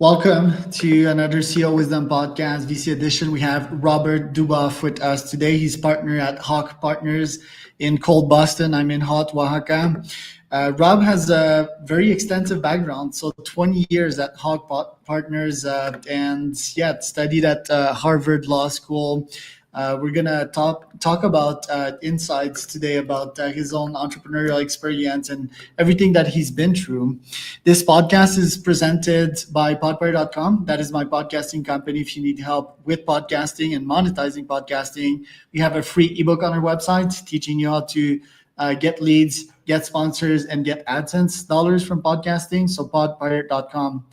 Welcome to another CEO Wisdom Podcast, VC edition. We have Robert Duboff with us today. He's partner at HawkPartners in cold Boston. I'm in hot Oaxaca. Rob has a very extensive background, so 20 years at HawkPartners, and studied at Harvard Law School. We're gonna talk about insights today about his own entrepreneurial experience and everything that he's been through. This podcast is presented by podpire.com. That is my podcasting company. If you need help with podcasting and monetizing podcasting, we have a free ebook on our website teaching you how to get leads, get sponsors, and get AdSense dollars from podcasting. So podpire.com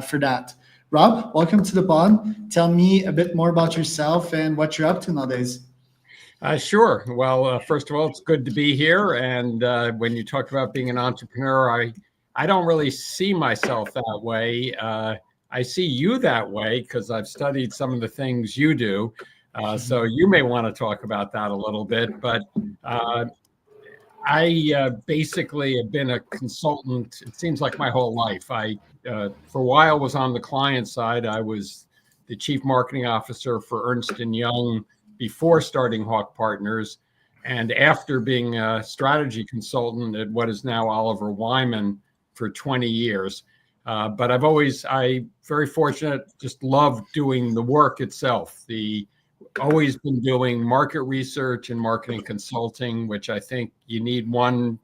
for that. Rob, welcome to the pod. Tell me a bit more about yourself and what you're up to nowadays. Sure. Well, first of all, it's good to be here. And when you talk about being an entrepreneur, I don't really see myself that way. I see you that way because I've studied some of the things you do. So you may want to talk about that a little bit. But I basically have been a consultant, it seems like my whole life. I, for a while, was on the client side. I was the chief marketing officer for Ernst Young before starting HawkPartners, and after being a strategy consultant at what is now Oliver Wyman for 20 years. But I'm very fortunate, just love doing the work itself. Always been doing market research and marketing consulting, which I think you need one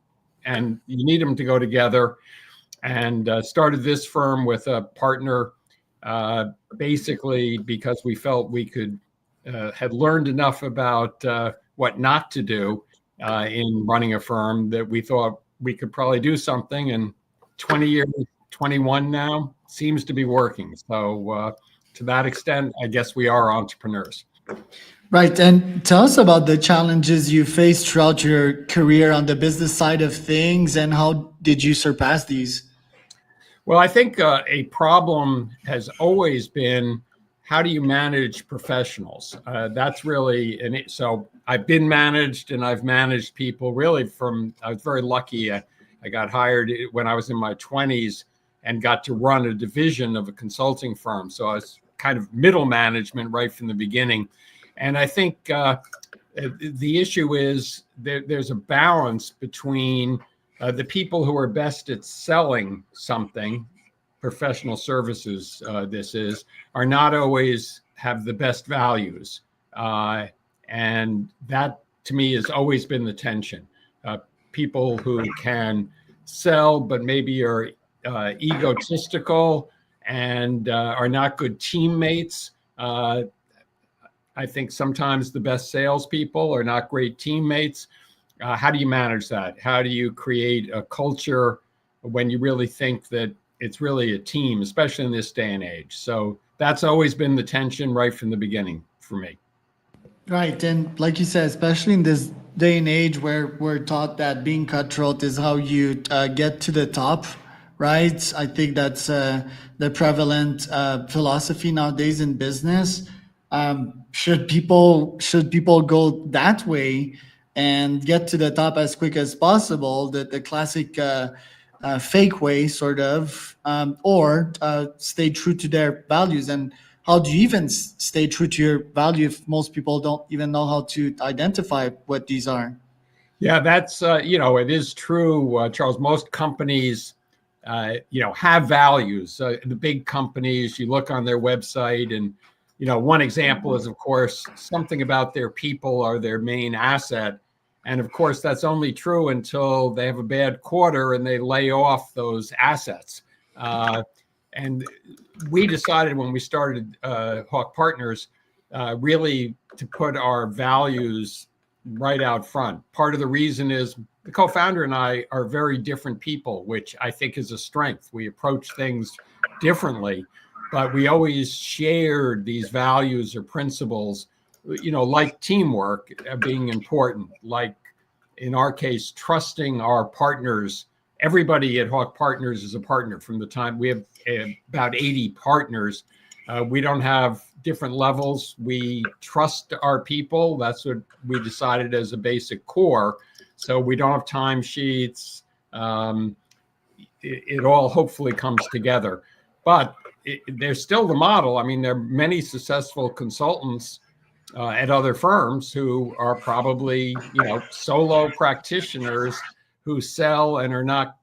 and you need them to go together. And started this firm with a partner, basically because we felt we had learned enough about what not to do in running a firm that we thought we could probably do something. And 20 years, 21 now, seems to be working. So to that extent, I guess we are entrepreneurs. Right. And tell us about the challenges you faced throughout your career on the business side of things, and how did you surpass these? Well, I think a problem has always been, how do you manage professionals? That's really, so I've been managed and I've managed people really I was very lucky. I got hired when I was in my 20s and got to run a division of a consulting firm. So I was kind of middle management right from the beginning. And I think the issue is there's a balance between the people who are best at selling something, professional services, are not always have the best values. And that, to me, has always been the tension. People who can sell, but maybe are egotistical and are not good teammates. I think sometimes the best salespeople are not great teammates. How do you manage that? How do you create a culture when you really think that it's really a team, especially in this day and age? So that's always been the tension right from the beginning for me. Right. And like you said, especially in this day and age where we're taught that being cutthroat is how you get to the top, right? I think that's the prevalent philosophy nowadays in business. Should people go that way and get to the top as quick as possible, the classic fake way, sort of, or stay true to their values? And how do you even stay true to your value if most people don't even know how to identify what these are? Yeah, that's, it is true, Charles. Most companies, have values. The big companies, you look on their website and, one example is, of course, something about their people are their main asset. And of course, that's only true until they have a bad quarter and they lay off those assets. And we decided when we started HawkPartners, really to put our values right out front. Part of the reason is the co-founder and I are very different people, which I think is a strength. We approach things differently, but we always shared these values or principles, like teamwork being important, like in our case, trusting our partners. Everybody at HawkPartners is a partner from the time we have about 80 partners. We don't have different levels. We trust our people. That's what we decided as a basic core. So we don't have timesheets. It all hopefully comes together. But there's still the model. I mean, there are many successful consultants at other firms who are probably, solo practitioners who sell and are not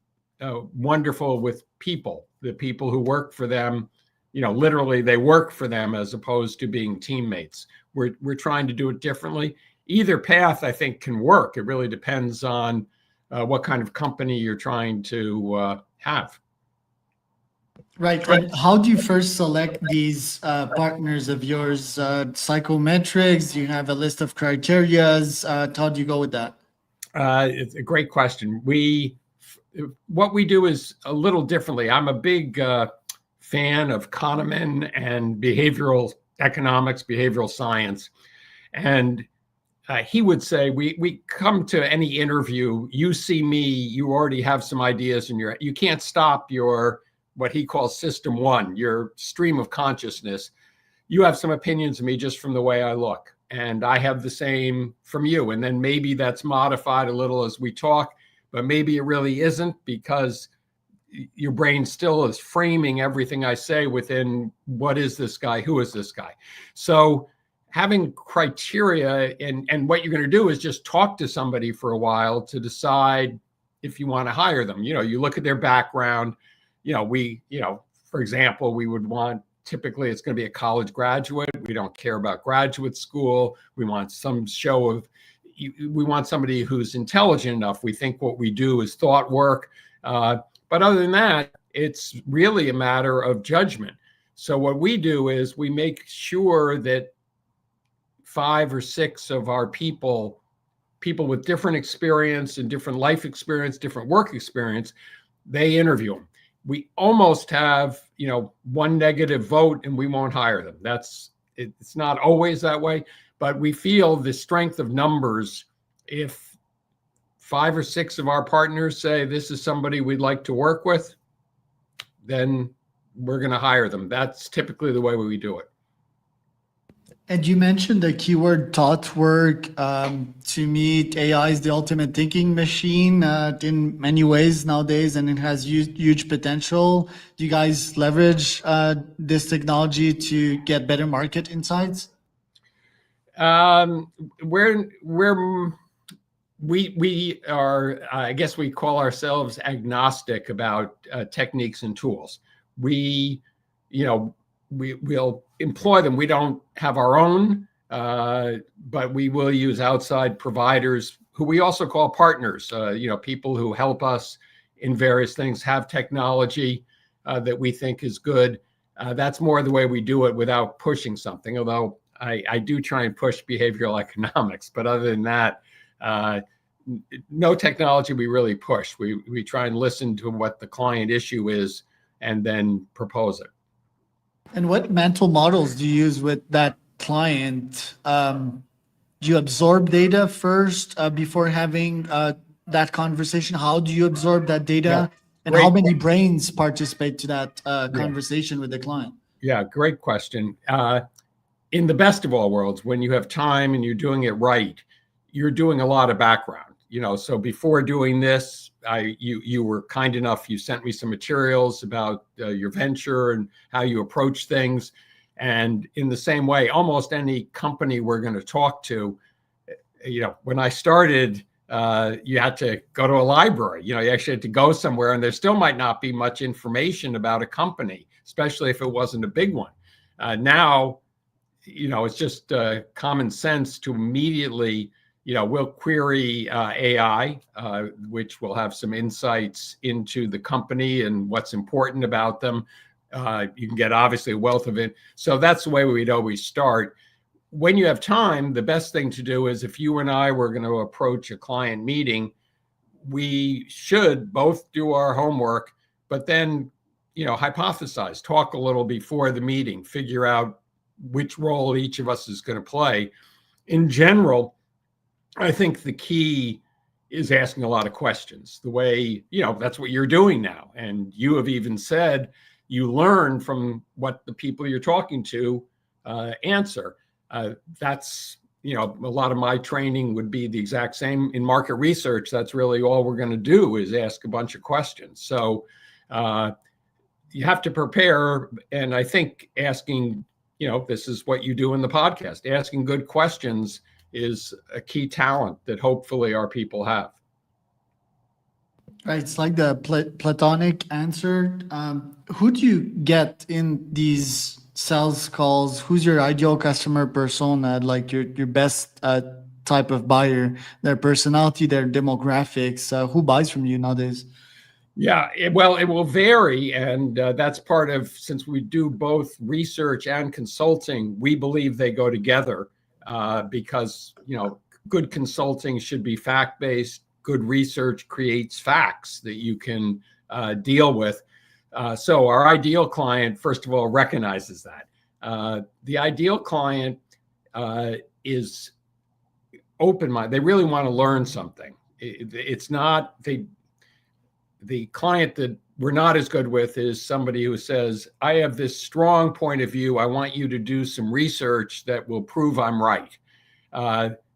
wonderful with people. The people who work for them, literally they work for them as opposed to being teammates. We're trying to do it differently. Either path, I think, can work. It really depends on what kind of company you're trying to have. Right. And how do you first select these partners of yours? Psychometrics? Do you have a list of criterias? How do you go with that? It's a great question. What we do is a little differently. I'm a big fan of Kahneman and behavioral economics, behavioral science. And he would say, we come to any interview, you see me, you already have some ideas in you can't stop your, what he calls system one, your stream of consciousness. You have some opinions of me just from the way I look. And I have the same from you. And then maybe that's modified a little as we talk, but maybe it really isn't, because your brain still is framing everything I say within what is this guy? Who is this guy? So having criteria, and what you're going to do is just talk to somebody for a while to decide if you want to hire them. You look at their background. For example, we would want, typically it's going to be a college graduate. We don't care about graduate school. We want some show of, we want somebody who's intelligent enough. We think what we do is thought work. But other than that, it's really a matter of judgment. So what we do is we make sure that 5 or 6 of our people with different experience and different life experience, different work experience, they interview them. We almost have, one negative vote and we won't hire them. It's not always that way, but we feel the strength of numbers. If 5 or 6 of our partners say this is somebody we'd like to work with, then we're going to hire them. That's typically the way we do it. And you mentioned the keyword thought work. To me, AI is the ultimate thinking machine in many ways nowadays, and it has huge potential. Do you guys leverage this technology to get better market insights? We are, I guess we call ourselves agnostic about techniques and tools. We'll employ them. We don't have our own, but we will use outside providers who we also call partners, people who help us in various things, have technology that we think is good. That's more the way we do it without pushing something, although I do try and push behavioral economics. But other than that, no technology we really push. We try and listen to what the client issue is and then propose it. And what mental models do you use with that client? Do you absorb data first before having that conversation? How do you absorb that data? Yeah. And how many brains participate to that conversation with the client? Yeah, great question. In the best of all worlds, when you have time and you're doing it right, you're doing a lot of background. So before doing this, you were kind enough, you sent me some materials about your venture and how you approach things. And in the same way, almost any company we're going to talk to, when I started, you had to go to a library, you actually had to go somewhere, and there still might not be much information about a company, especially if it wasn't a big one. Now, it's just common sense to immediately, we'll query AI, which will have some insights into the company and what's important about them. You can get obviously a wealth of it. So that's the way we'd always start. When you have time, the best thing to do is, if you and I were going to approach a client meeting, we should both do our homework, but then, hypothesize, talk a little before the meeting, figure out which role each of us is going to play. In general, I think the key is asking a lot of questions. The way, that's what you're doing now. And you have even said you learn from what the people you're talking to answer. That's, a lot of my training would be the exact same. In market research, that's really all we're going to do, is ask a bunch of questions. So you have to prepare. And I think asking, this is what you do in the podcast. Asking good questions is a key talent that hopefully our people have. Right, it's like the platonic answer. Who do you get in these sales calls? Who's your ideal customer persona? Like your best type of buyer, their personality, their demographics. Who buys from you nowadays? Yeah, well, it will vary. And that's part of, since we do both research and consulting, we believe they go together because, good consulting should be fact-based. Good research creates facts that you can deal with. So our ideal client, first of all, recognizes that. The ideal client is open-minded. They really want to learn something. It's not, the client that we're not as good with is somebody who says, I have this strong point of view. I want you to do some research that will prove I'm right.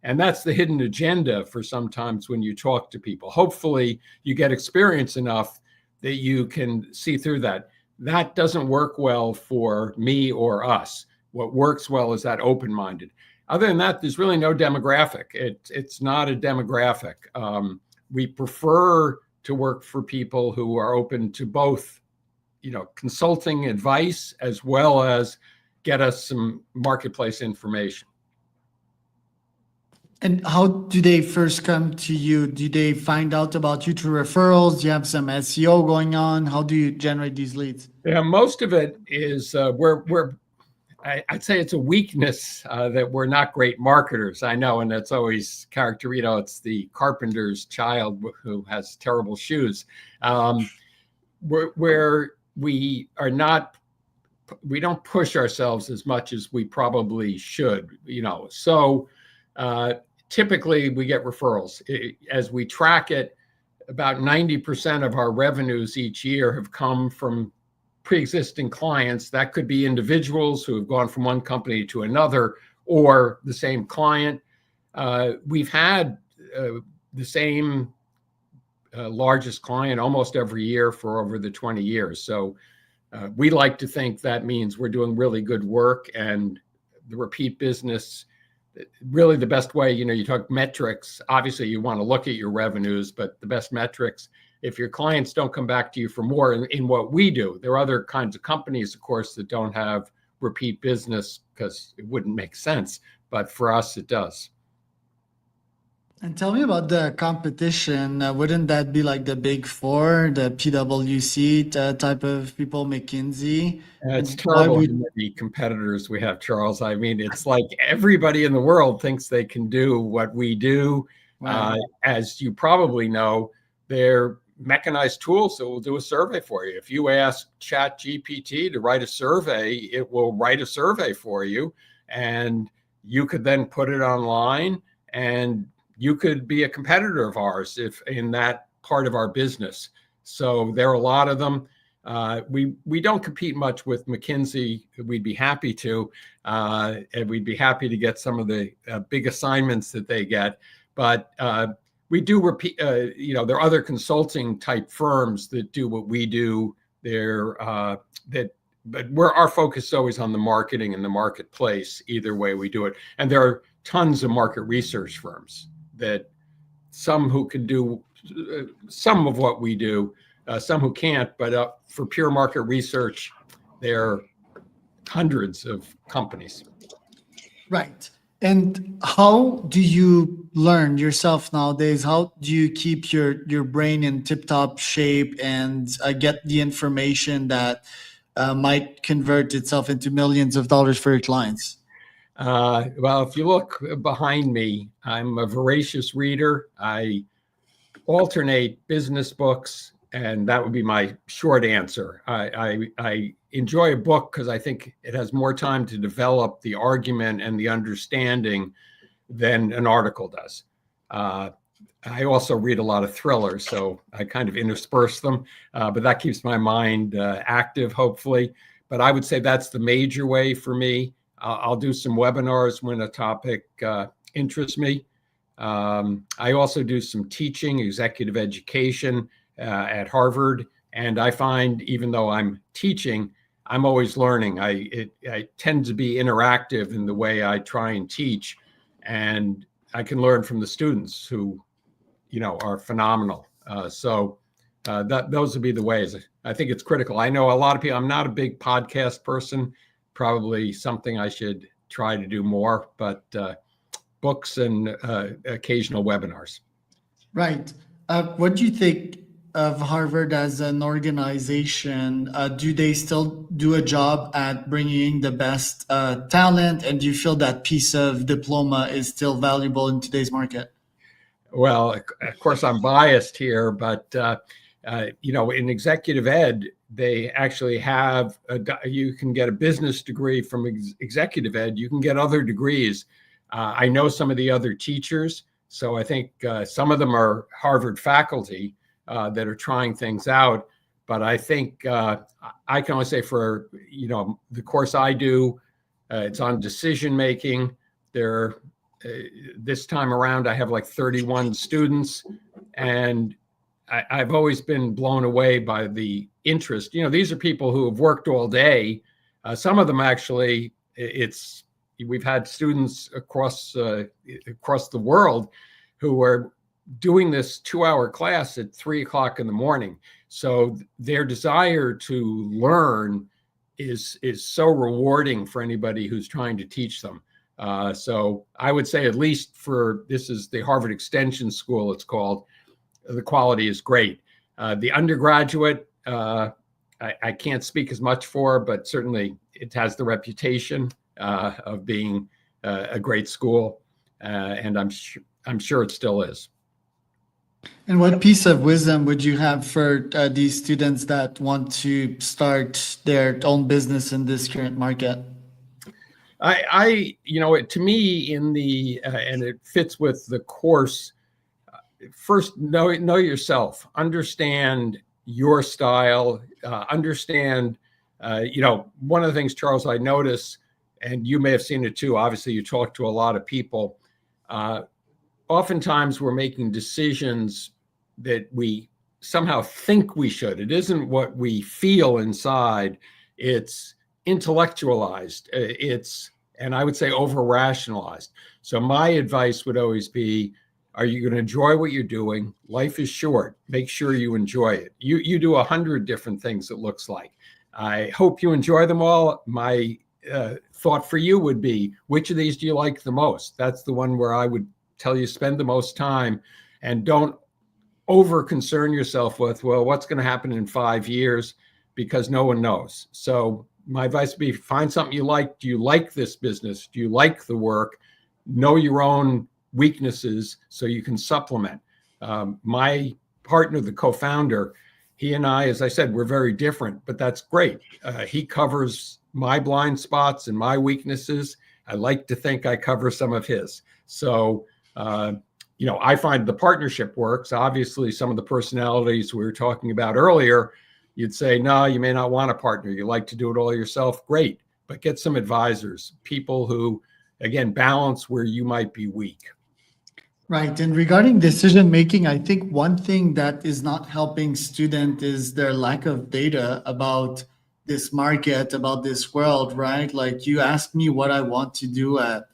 And that's the hidden agenda for sometimes when you talk to people. Hopefully you get experience enough that you can see through that. That doesn't work well for me or us. What works well is that open-minded. Other than that, there's really no demographic. It's not a demographic. We prefer to work for people who are open to both, consulting advice as well as get us some marketplace information. And how do they first come to you? Do they find out about you through referrals? Do you have some SEO going on? How do you generate these leads? Yeah, most of it is I'd say it's a weakness that we're not great marketers. I know, and that's always character. It's the carpenter's child who has terrible shoes. Where we are not, we don't push ourselves as much as we probably should. So typically we get referrals. As we track it, about 90% of our revenues each year have come from pre-existing clients. That could be individuals who have gone from one company to another, or the same client. We've had the same largest client almost every year for over the 20 years. So we like to think that means we're doing really good work, and the repeat business, really the best way, you talk metrics. Obviously you want to look at your revenues, but the best metrics, if your clients don't come back to you for more in what we do. There are other kinds of companies, of course, that don't have repeat business because it wouldn't make sense. But for us, it does. And tell me about the competition. Wouldn't that be like the big four, the PwC type of people, McKinsey? It's And why terrible how would many competitors we have, Charles. I mean, it's like everybody in the world thinks they can do what we do. right? As you probably know, they're mechanized tools that will do a survey for you. If you ask ChatGPT to write a survey, it will write a survey for you, and you could then put it online, and you could be a competitor of ours if in that part of our business. So there are a lot of them. We don't compete much with McKinsey. We'd be happy to, and we'd be happy to get some of the big assignments that they get. But we do repeat, there are other consulting type firms that do what we do. But our focus is always on the marketing and the marketplace. Either way we do it. And there are tons of market research firms that some who can do some of what we do, some who can't, but for pure market research, there are hundreds of companies. Right. And how do you learn yourself nowadays? How do you keep your brain in tip-top shape and get the information that might convert itself into millions of dollars for your clients? Well, if you look behind me, I'm a voracious reader. I alternate business books, and that would be my short answer. I enjoy a book because I think it has more time to develop the argument and the understanding than an article does. I also read a lot of thrillers, so I kind of intersperse them, but that keeps my mind active, hopefully. But I would say that's the major way for me. I'll do some webinars when a topic interests me. I also do some teaching, executive education at Harvard, And I find, even though I'm teaching, I'm always learning. I tend to be interactive in the way I try and teach, and I can learn from the students who, are phenomenal. Those would be the ways. I think it's critical. I know a lot of people. I'm not a big podcast person. Probably something I should try to do more. But books and occasional webinars. Right. What do you think of Harvard as an organization? Do they still do a job at bringing in the best talent? And do you feel that piece of diploma is still valuable in today's market? Well, of course, I'm biased here, but in executive ed, they actually have you can get a business degree from executive ed. You can get other degrees. I know some of the other teachers, so I think some of them are Harvard faculty that are trying things out. But I think I can only say for the course I do, it's on decision making. This time around, I have like 31 students, and I've always been blown away by the interest. These are people who have worked all day. Some of them actually, we've had students across the world who are doing this 2-hour class at 3 o'clock in the morning. So their desire to learn is so rewarding for anybody who's trying to teach them. So I would say, at least this is the Harvard Extension School, it's called, the quality is great. The undergraduate, I can't speak as much for, but certainly it has the reputation of being a great school, and I'm sure it still is. And what piece of wisdom would you have for these students that want to start their own business in this current market? To me, and it fits with the course. First, know yourself, understand your style, understand. One of the things, Charles, I notice, and you may have seen it too. Obviously, you talk to a lot of people. Oftentimes, we're making decisions that we somehow think we should. It isn't what we feel inside. It's intellectualized. And I would say over-rationalized. So my advice would always be, are you going to enjoy what you're doing? Life is short. Make sure you enjoy it. You do 100 different things, it looks like. I hope you enjoy them all. My thought for you would be, which of these do you like the most? That's the one where I would tell you spend the most time, and don't over concern yourself with, well, what's going to happen in 5 years, because no one knows. So my advice would be, find something you like. Do you like this business? Do you like the work? Know your own weaknesses so you can supplement. My partner, the co-founder, he and I, as I said, we're very different, but that's great. He covers my blind spots and my weaknesses. I like to think I cover some of his. So, I find the partnership works. Obviously, some of the personalities we were talking about earlier, you'd say, no, you may not want a partner. You like to do it all yourself. Great. But get some advisors, people who, again, balance where you might be weak. Right. And regarding decision making, I think one thing that is not helping students is their lack of data about this market, about this world, right? Like, you asked me what I want to do at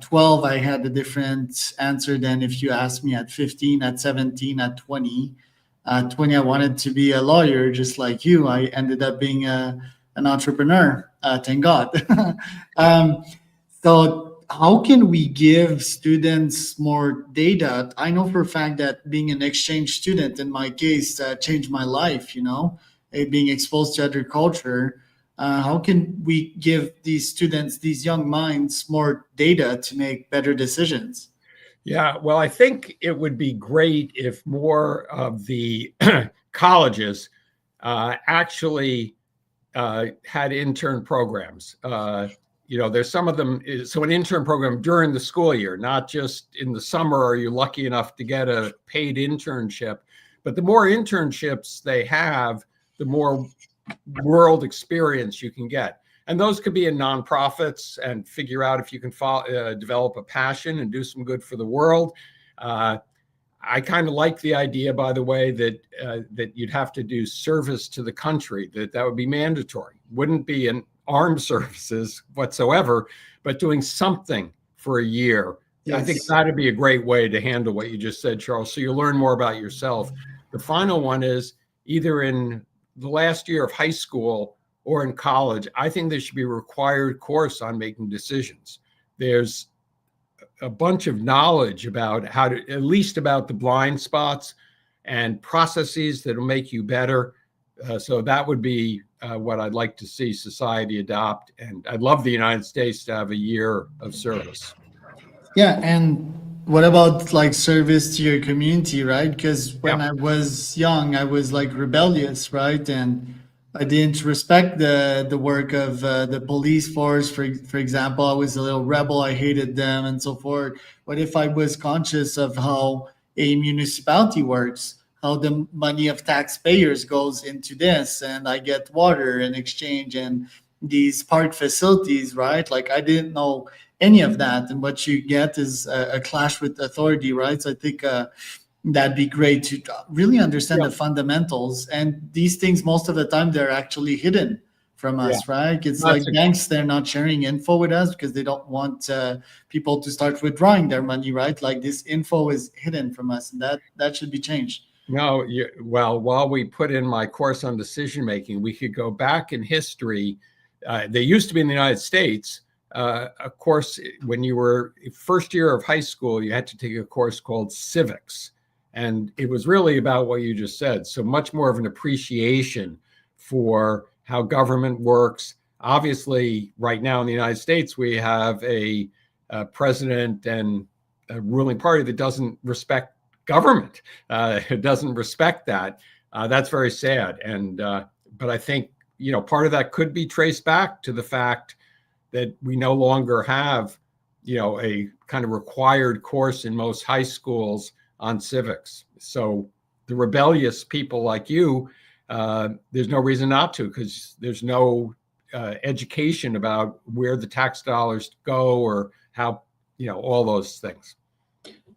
12, I had a different answer than if you asked me at 15, at 17, at 20. 20, I wanted to be a lawyer, just like you. I ended up being an entrepreneur, thank God. So how can we give students more data? I know for a fact that being an exchange student, in my case, changed my life, being exposed to other culture. How can we give these students, these young minds, more data to make better decisions? Yeah, well, I think it would be great if more of the colleges actually had intern programs. There's some of them. So an intern program during the school year, not just in the summer are you lucky enough to get a paid internship, but the more internships they have, the more world experience you can get. And those could be in nonprofits, and figure out if you can develop a passion and do some good for the world. I kind of like the idea, by the way, that that you'd have to do service to the country, that would be mandatory. Wouldn't be an armed services whatsoever, but doing something for a year. I think Yes. that'd be a great way to handle what you just said, Charles. So you learn more about yourself. The final one is either in the last year of high school or in college. I think there should be a required course on making decisions. There's a bunch of knowledge about how to, at least about the blind spots and processes that will make you better. So that would be what I'd like to see society adopt. And I'd love the United States to have a year of service. Yeah, and what about like service to your community, right? Because when Yeah. I was young, I was like rebellious, right? And I didn't respect the work of the police force. For example, I was a little rebel. I hated them and so forth. What if I was conscious of how a municipality works, how the money of taxpayers goes into this, and I get water in exchange and these park facilities, right? Like I didn't know any of that, and what you get is a clash with authority, right? So I think that'd be great to really understand Yeah. the fundamentals, and these things most of the time they're actually hidden from Yeah. us, right? It's like That's a, banks, they're not sharing info with us because they don't want people to start withdrawing their money, right? Like this info is hidden from us, and that should be changed. no, well, while we put in my course on decision making, we could go back in history. They used to be in the United States. Of course, when you were first year of high school, you had to take a course called civics. And it was really about what you just said. So much more of an appreciation for how government works. Obviously, right now in the United States, we have a president and a ruling party that doesn't respect government. It doesn't respect that. That's very sad. And but I think part of that could be traced back to the fact that we no longer have a kind of required course in most high schools on civics. So the rebellious people like you, there's no reason not to, because there's no education about where the tax dollars go or how all those things.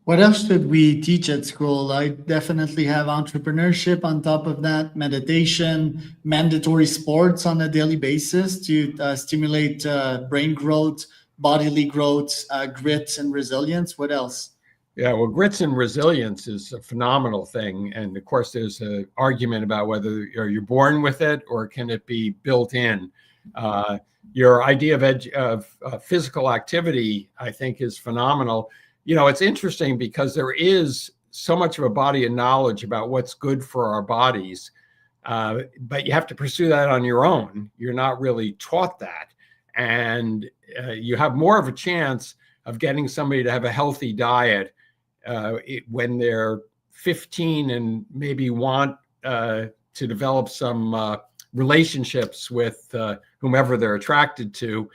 What else should we teach at school? I definitely have entrepreneurship on top of that, meditation, mandatory sports on a daily basis to stimulate brain growth, bodily growth, grit, and resilience. What else? Yeah, well, grits and resilience is a phenomenal thing. And of course, there's an argument about whether you're born with it or can it be built in. Your idea of physical activity, I think, is phenomenal. It's interesting because there is so much of a body of knowledge about what's good for our bodies, but you have to pursue that on your own. You're not really taught that. And you have more of a chance of getting somebody to have a healthy diet when they're 15 and maybe want to develop some relationships with whomever they're attracted to.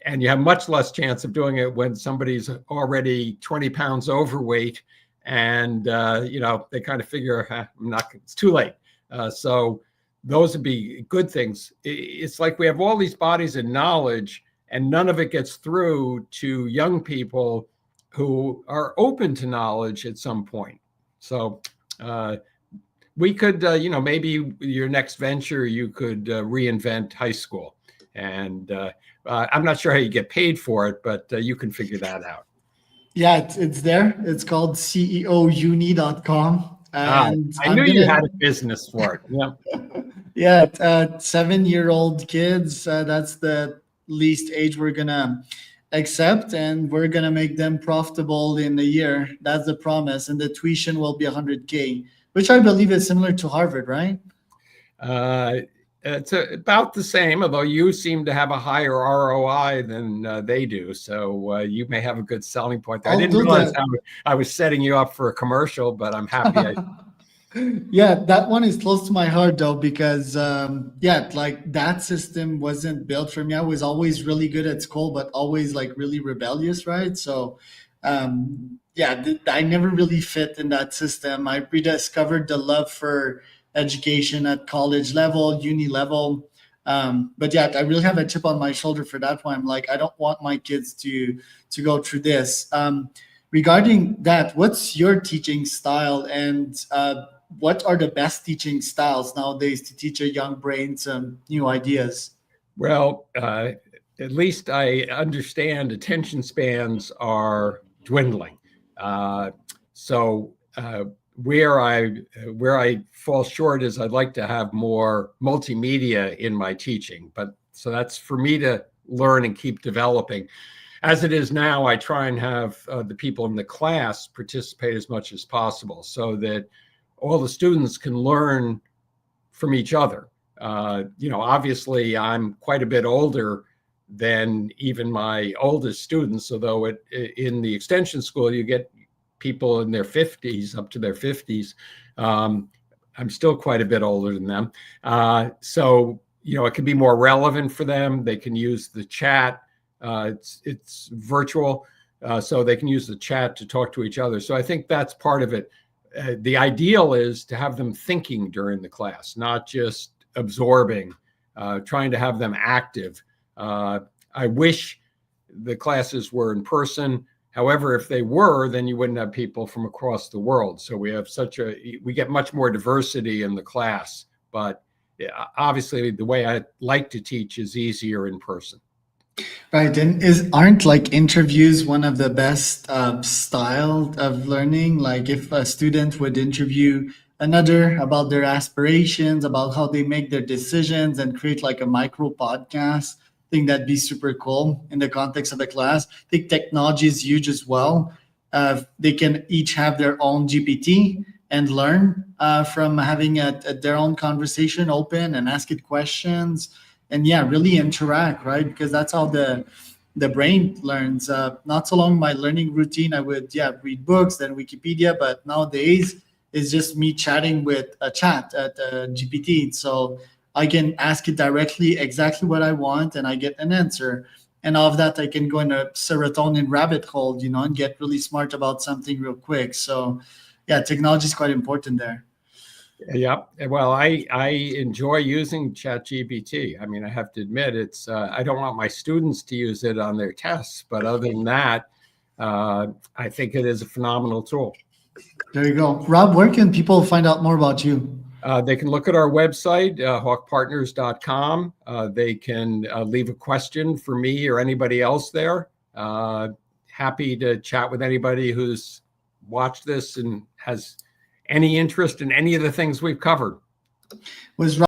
And you have much less chance of doing it when somebody's already 20 pounds overweight and, they kind of figure, it's too late. So those would be good things. It's like we have all these bodies of knowledge and none of it gets through to young people who are open to knowledge at some point. So we could, maybe your next venture, you could reinvent high school. And I'm not sure how you get paid for it, but you can figure that out. Yeah, it's there. It's called ceouni.com. And I knew you had a business for it. Yeah. Yeah, 7-year-old kids, that's the least age we're going to accept. And we're going to make them profitable in a year. That's the promise. And the tuition will be 100K, which I believe is similar to Harvard, right? It's about the same, although you seem to have a higher ROI than they do. So you may have a good selling point there. I didn't realize how I was setting you up for a commercial, but I'm happy. Yeah, that one is close to my heart though, because like that system wasn't built for me. I was always really good at school, but always like really rebellious, right? So I never really fit in that system. I rediscovered the love for education at college level, uni level. But yeah, I really have a chip on my shoulder for that one. I'm like, I don't want my kids to go through this. regarding that, what's your teaching style, and what are the best teaching styles nowadays to teach a young brain some new ideas? Well, at least I understand attention spans are dwindling. Uh, so where I fall short is I'd like to have more multimedia in my teaching, but so that's for me to learn and keep developing. As it is now, I try and have the people in the class participate as much as possible so that all the students can learn from each other. Obviously, I'm quite a bit older than even my oldest students, although in the extension school, you get people in their 50s, up to their 50s. I'm still quite a bit older than them. So it can be more relevant for them. They can use the chat. It's virtual, so they can use the chat to talk to each other. So I think that's part of it. The ideal is to have them thinking during the class, not just absorbing, trying to have them active. I wish the classes were in person. However, if they were, then you wouldn't have people from across the world. So we get much more diversity in the class. But obviously, the way I like to teach is easier in person. Right, and aren't like interviews one of the best style of learning? Like if a student would interview another about their aspirations, about how they make their decisions, and create like a micro podcast, I think that'd be super cool in the context of the class. I think technology is huge as well. They can each have their own GPT and learn from having their own conversation open and ask it questions, and yeah, really interact, right? Because that's how the brain learns. Not so long my learning routine, I would read books, then Wikipedia, but nowadays it's just me chatting with a chat at GPT. So I can ask it directly exactly what I want, and I get an answer. And all of that, I can go in a serotonin rabbit hole, and get really smart about something real quick. So yeah, technology is quite important there. Yeah, well, I enjoy using ChatGPT. I mean, I have to admit, it's I don't want my students to use it on their tests, but other than that, I think it is a phenomenal tool. There you go. Rob, where can people find out more about you? They can look at our website, HawkPartners.com. They can leave a question for me or anybody else there. Happy to chat with anybody who's watched this and has any interest in any of the things we've covered. Was